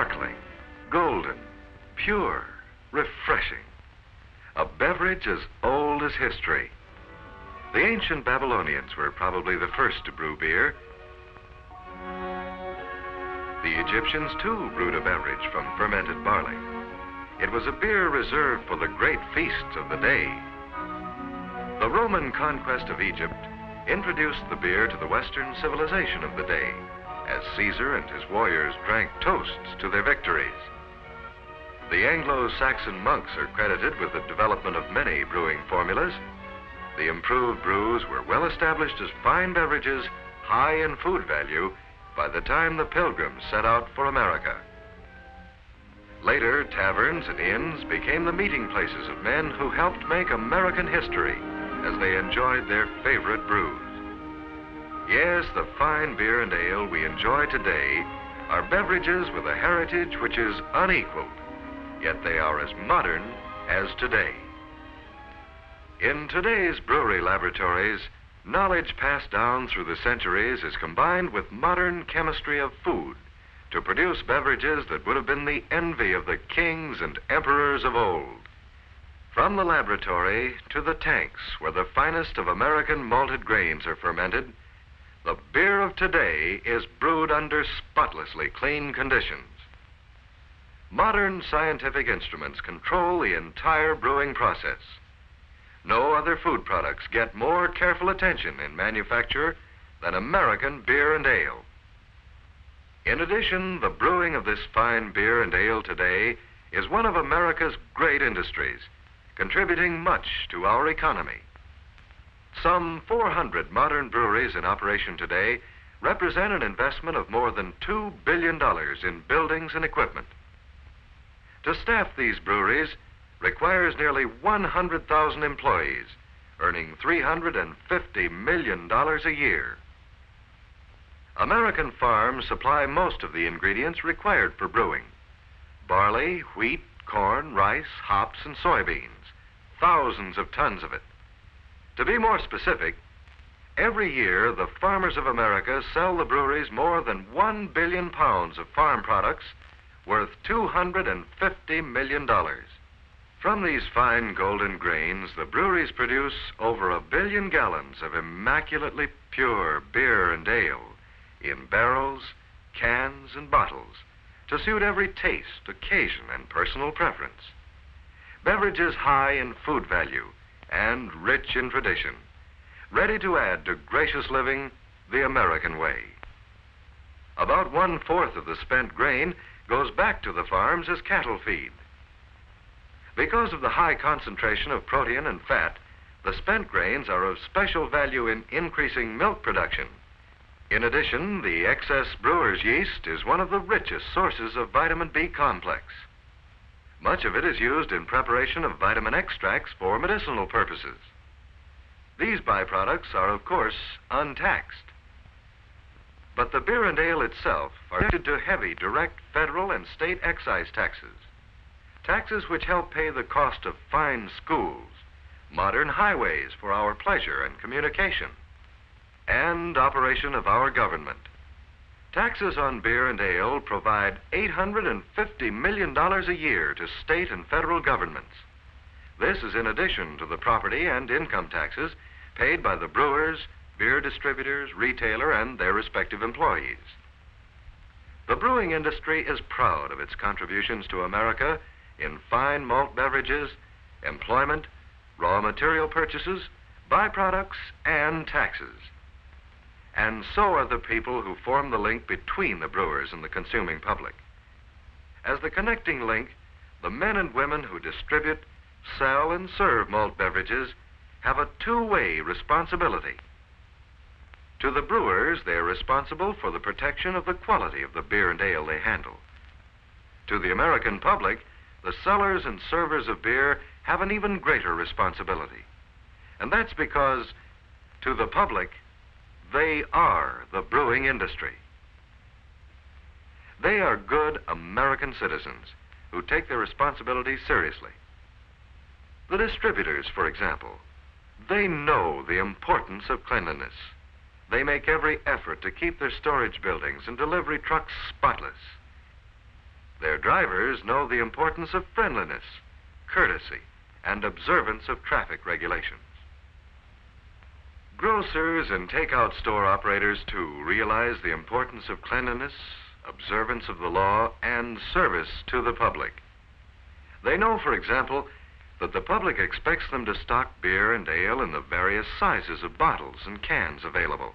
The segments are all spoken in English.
sparkling, golden, pure, refreshing. A beverage as old as history. The ancient Babylonians were probably the first to brew beer. The Egyptians, too, brewed a beverage from fermented barley. It was a beer reserved for the great feasts of the day. The Roman conquest of Egypt introduced the beer to the Western civilization of the day, as Caesar and his warriors drank toasts to their victories. The Anglo-Saxon monks are credited with the development of many brewing formulas. The improved brews were well established as fine beverages, high in food value, by the time the Pilgrims set out for America. Later, taverns and inns became the meeting places of men who helped make American history as they enjoyed their favorite brews. Yes, the fine beer and ale we enjoy today are beverages with a heritage which is unequaled, yet they are as modern as today. In today's brewery laboratories, knowledge passed down through the centuries is combined with modern chemistry of food to produce beverages that would have been the envy of the kings and emperors of old. From the laboratory to the tanks where the finest of American malted grains are fermented, the beer of today is brewed under spotlessly clean conditions. Modern scientific instruments control the entire brewing process. No other food products get more careful attention in manufacture than American beer and ale. In addition, the brewing of this fine beer and ale today is one of America's great industries, contributing much to our economy. Some 400 modern breweries in operation today represent an investment of more than $2 billion in buildings and equipment. To staff these breweries requires nearly 100,000 employees, earning $350 million a year. American farms supply most of the ingredients required for brewing: barley, wheat, corn, rice, hops, and soybeans, thousands of tons of it. To be more specific, every year the farmers of America sell the breweries more than 1 billion pounds of farm products worth $250 million. From these fine golden grains, the breweries produce over 1 billion gallons of immaculately pure beer and ale in barrels, cans, and bottles to suit every taste, occasion, and personal preference. Beverages high in food value and rich in tradition, ready to add to gracious living the American way. About 1/4 of the spent grain goes back to the farms as cattle feed. Because of the high concentration of protein and fat, the spent grains are of special value in increasing milk production. In addition, the excess brewer's yeast is one of the richest sources of vitamin B complex. Much of it is used in preparation of vitamin extracts for medicinal purposes. These byproducts are, of course, untaxed. But the beer and ale itself are subjected to heavy direct federal and state excise taxes. Taxes which help pay the cost of fine schools, modern highways for our pleasure and communication, and operation of our government. Taxes on beer and ale provide $850 million a year to state and federal governments. This is in addition to the property and income taxes paid by the brewers, beer distributors, retailer, and their respective employees. The brewing industry is proud of its contributions to America in fine malt beverages, employment, raw material purchases, byproducts, and taxes. And so are the people who form the link between the brewers and the consuming public. As the connecting link, the men and women who distribute, sell, and serve malt beverages have a two-way responsibility. To the brewers, they are responsible for the protection of the quality of the beer and ale they handle. To the American public, the sellers and servers of beer have an even greater responsibility. And that's because, to the public, they are the brewing industry. They are good American citizens who take their responsibilities seriously. The distributors, for example, they know the importance of cleanliness. They make every effort to keep their storage buildings and delivery trucks spotless. Their drivers know the importance of friendliness, courtesy, and observance of traffic regulations. Grocers and takeout store operators, too, realize the importance of cleanliness, observance of the law, and service to the public. They know, for example, that the public expects them to stock beer and ale in the various sizes of bottles and cans available,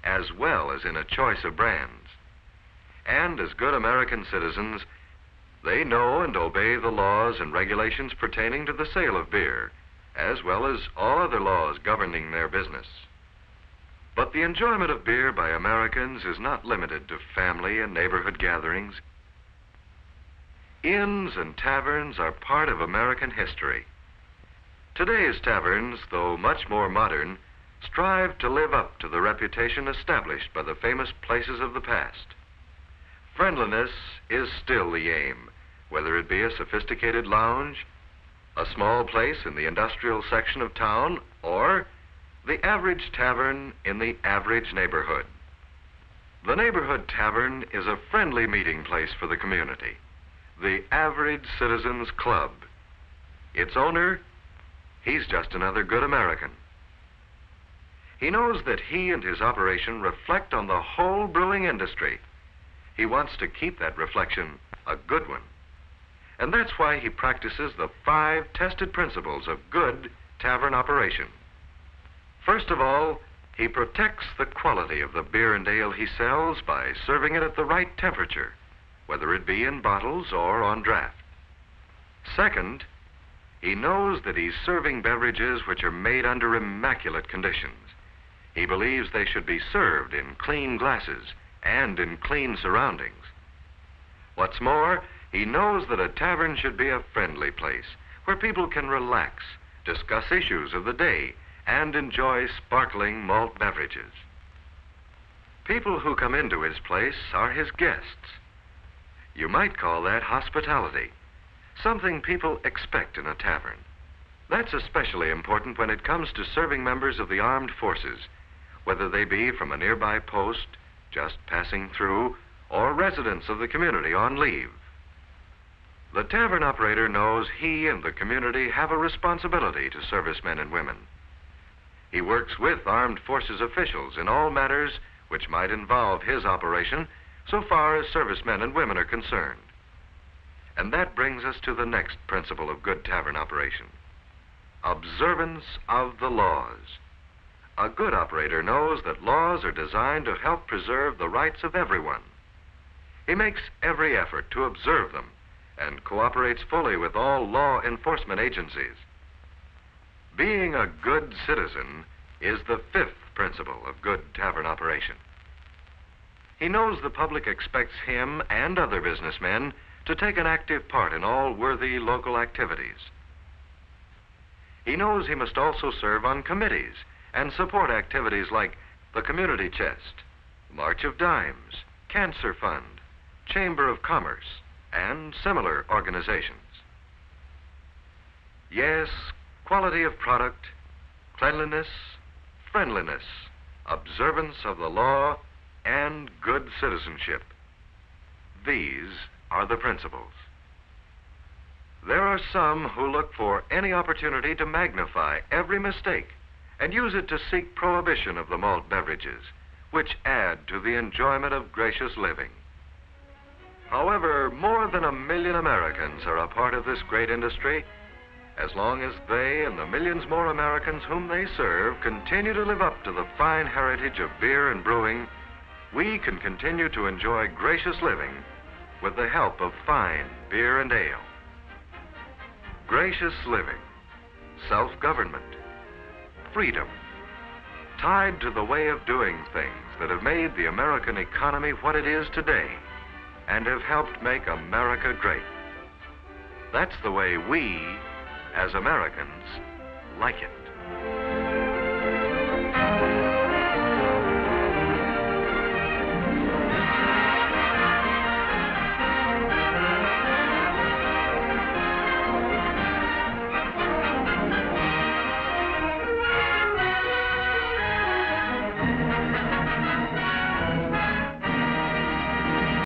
as well as in a choice of brands. And as good American citizens, they know and obey the laws and regulations pertaining to the sale of beer, as well as all other laws governing their business. But the enjoyment of beer by Americans is not limited to family and neighborhood gatherings. Inns and taverns are part of American history. Today's taverns, though much more modern, strive to live up to the reputation established by the famous places of the past. Friendliness is still the aim, whether it be a sophisticated lounge, a small place in the industrial section of town, or the average tavern in the average neighborhood. The neighborhood tavern is a friendly meeting place for the community, the average citizen's club. Its owner, he's just another good American. He knows that he and his operation reflect on the whole brewing industry. He wants to keep that reflection a good one. And that's why he practices the 5 tested principles of good tavern operation. First of all, he protects the quality of the beer and ale he sells by serving it at the right temperature, whether it be in bottles or on draft. Second, he knows that he's serving beverages which are made under immaculate conditions. He believes they should be served in clean glasses and in clean surroundings. What's more, he knows that a tavern should be a friendly place where people can relax, discuss issues of the day, and enjoy sparkling malt beverages. People who come into his place are his guests. You might call that hospitality, something people expect in a tavern. That's especially important when it comes to serving members of the armed forces, whether they be from a nearby post, just passing through, or residents of the community on leave. The tavern operator knows he and the community have a responsibility to servicemen and women. He works with armed forces officials in all matters which might involve his operation so far as servicemen and women are concerned. And that brings us to the next principle of good tavern operation: observance of the laws. A good operator knows that laws are designed to help preserve the rights of everyone. He makes every effort to observe them and cooperates fully with all law enforcement agencies. Being a good citizen is the 5th principle of good tavern operation. He knows the public expects him and other businessmen to take an active part in all worthy local activities. He knows he must also serve on committees and support activities like the Community Chest, March of Dimes, Cancer Fund, Chamber of Commerce, and similar organizations. Yes, quality of product, cleanliness, friendliness, observance of the law, and good citizenship. These are the principles. There are some who look for any opportunity to magnify every mistake and use it to seek prohibition of the malt beverages, which add to the enjoyment of gracious living. However, more than 1 million Americans are a part of this great industry. As long as they and the millions more Americans whom they serve continue to live up to the fine heritage of beer and brewing, we can continue to enjoy gracious living with the help of fine beer and ale. Gracious living, self-government, freedom, tied to the way of doing things that have made the American economy what it is today and have helped make America great. That's the way we, as Americans, like it.